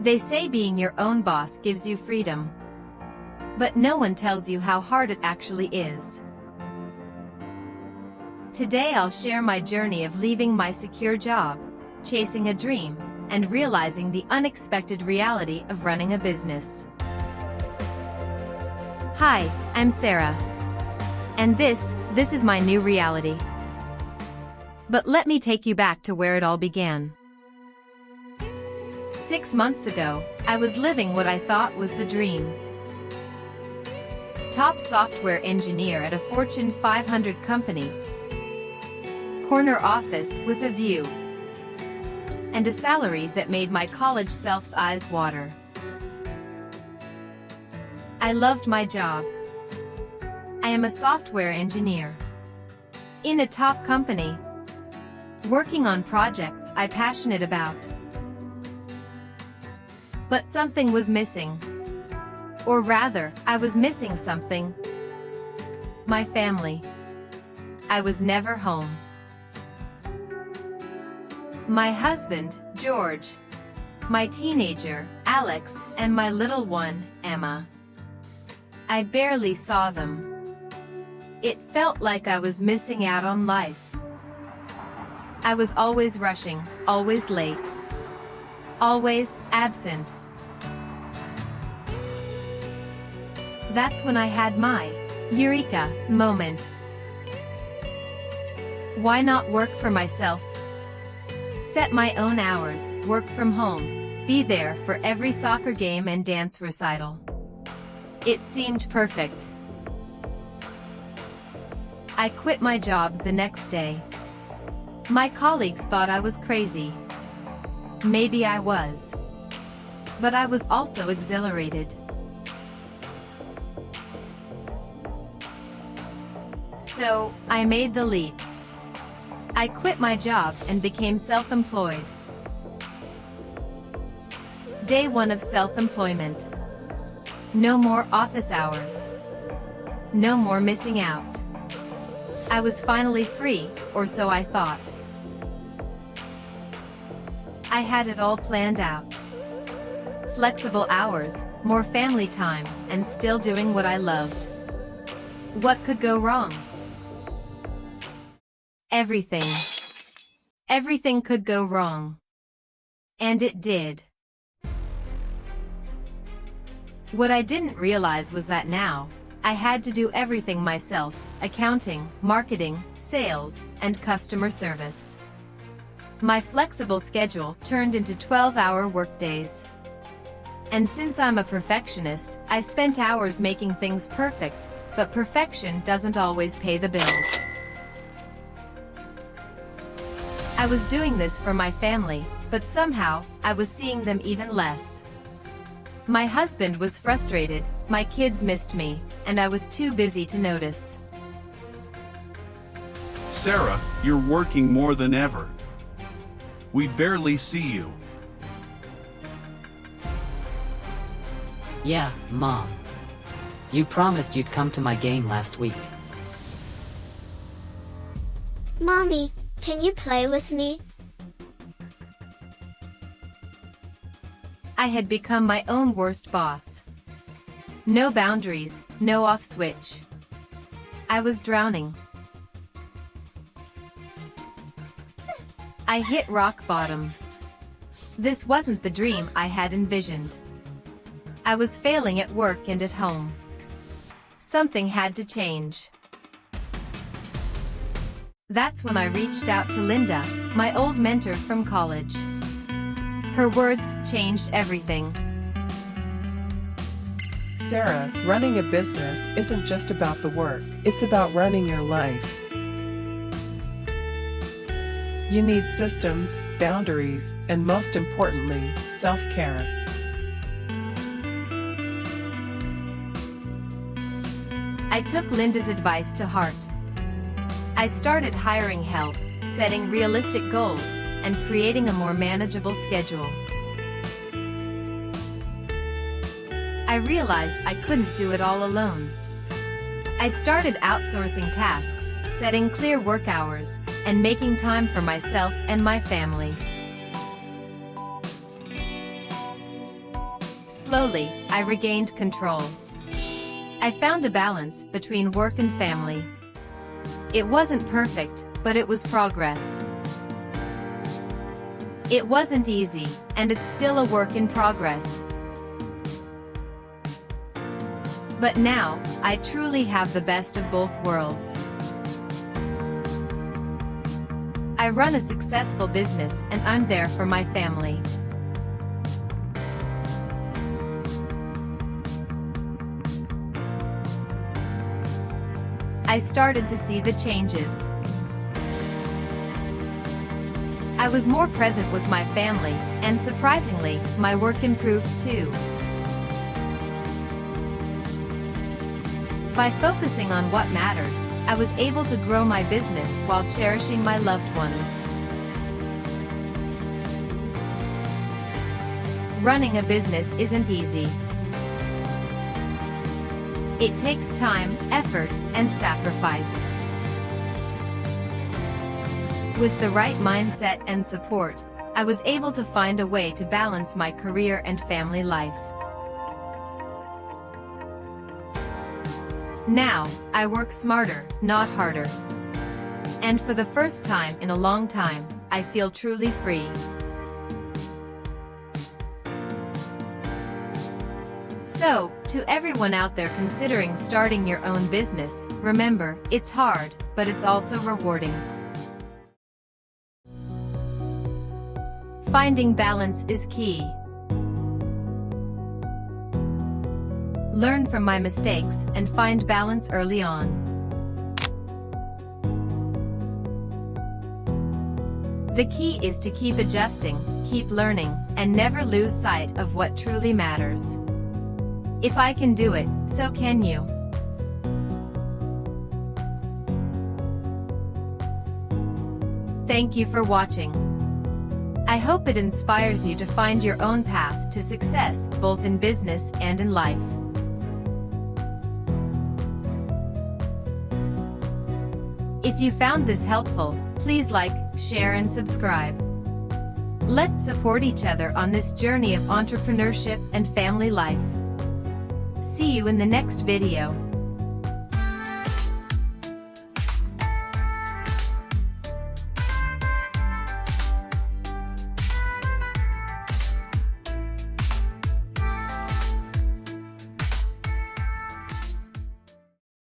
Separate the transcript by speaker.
Speaker 1: They say being your own boss gives you freedom. But no one tells you how hard it actually is. Today I'll share my journey of leaving my secure job, chasing a dream, and realizing the unexpected reality of running a business. Hi, I'm Sarah. And this is my new reality. But let me take you back to where it all began. 6 months ago, I was living what I thought was the dream. Top software engineer at a Fortune 500 company. Corner office with a view. And a salary that made my college self's eyes water. I loved my job. I am a software engineer. In a top company. Working on projects I'm passionate about. But something was missing. Or rather, I was missing something. My family. I was never home. My husband, George. My teenager, Alex, and my little one, Emma. I barely saw them. It felt like I was missing out on life. I was always rushing, always late. Always absent. That's when I had my eureka moment. Why not work for myself? Set my own hours, work from home, be there for every soccer game and dance recital. It seemed perfect. I quit my job the next day. My colleagues thought I was crazy. Maybe I was. But I was also exhilarated. So, I made the leap. I quit my job and became self-employed. Day 1 of self-employment. No more office hours. No more missing out. I was finally free, or so I thought. I had it all planned out. Flexible hours, more family time, and still doing what I loved. What could go wrong? Everything. Everything could go wrong. And it did. What I didn't realize was that now, I had to do everything myself: accounting, marketing, sales, and customer service. My flexible schedule turned into 12-hour workdays. And since I'm a perfectionist, I spent hours making things perfect, but perfection doesn't always pay the bills. I was doing this for my family, but somehow, I was seeing them even less. My husband was frustrated, my kids missed me, and I was too busy to notice.
Speaker 2: Sarah, you're working more than ever. We barely see you.
Speaker 3: Yeah, Mom. You promised you'd come to my game last week.
Speaker 4: Mommy, can you play with me?
Speaker 1: I had become my own worst boss. No boundaries, no off switch. I was drowning. I hit rock bottom. This wasn't the dream I had envisioned. I was failing at work and at home. Something had to change. That's when I reached out to Linda, my old mentor from college. Her words changed everything.
Speaker 5: Sarah, running a business isn't just about the work, it's about running your life. You need systems, boundaries, and most importantly, self-care.
Speaker 1: I took Linda's advice to heart. I started hiring help, setting realistic goals, and creating a more manageable schedule. I realized I couldn't do it all alone. I started outsourcing tasks, setting clear work hours, and making time for myself and my family. slowly, I regained control. I found a balance between work and family. It wasn't perfect, but it was progress. It wasn't easy, and it's still a work in progress. But now, I truly have the best of both worlds. I run a successful business and I'm there for my family. I started to see the changes. I was more present with my family, and surprisingly, my work improved too. By focusing on what mattered, I was able to grow my business while cherishing my loved ones. Running a business isn't easy. It takes time, effort, and sacrifice. With the right mindset and support, I was able to find a way to balance my career and family life. Now, I work smarter, not harder. And for the first time in a long time, I feel truly free. So, to everyone out there considering starting your own business, remember, it's hard, but it's also rewarding. Finding balance is key. Learn from my mistakes and find balance early on. The key is to keep adjusting, keep learning, and never lose sight of what truly matters. If I can do it, so can you. Thank you for watching. I hope it inspires you to find your own path to success, both in business and in life. If you found this helpful, please like, share and subscribe. Let's support each other on this journey of entrepreneurship and family life. See you in the next video.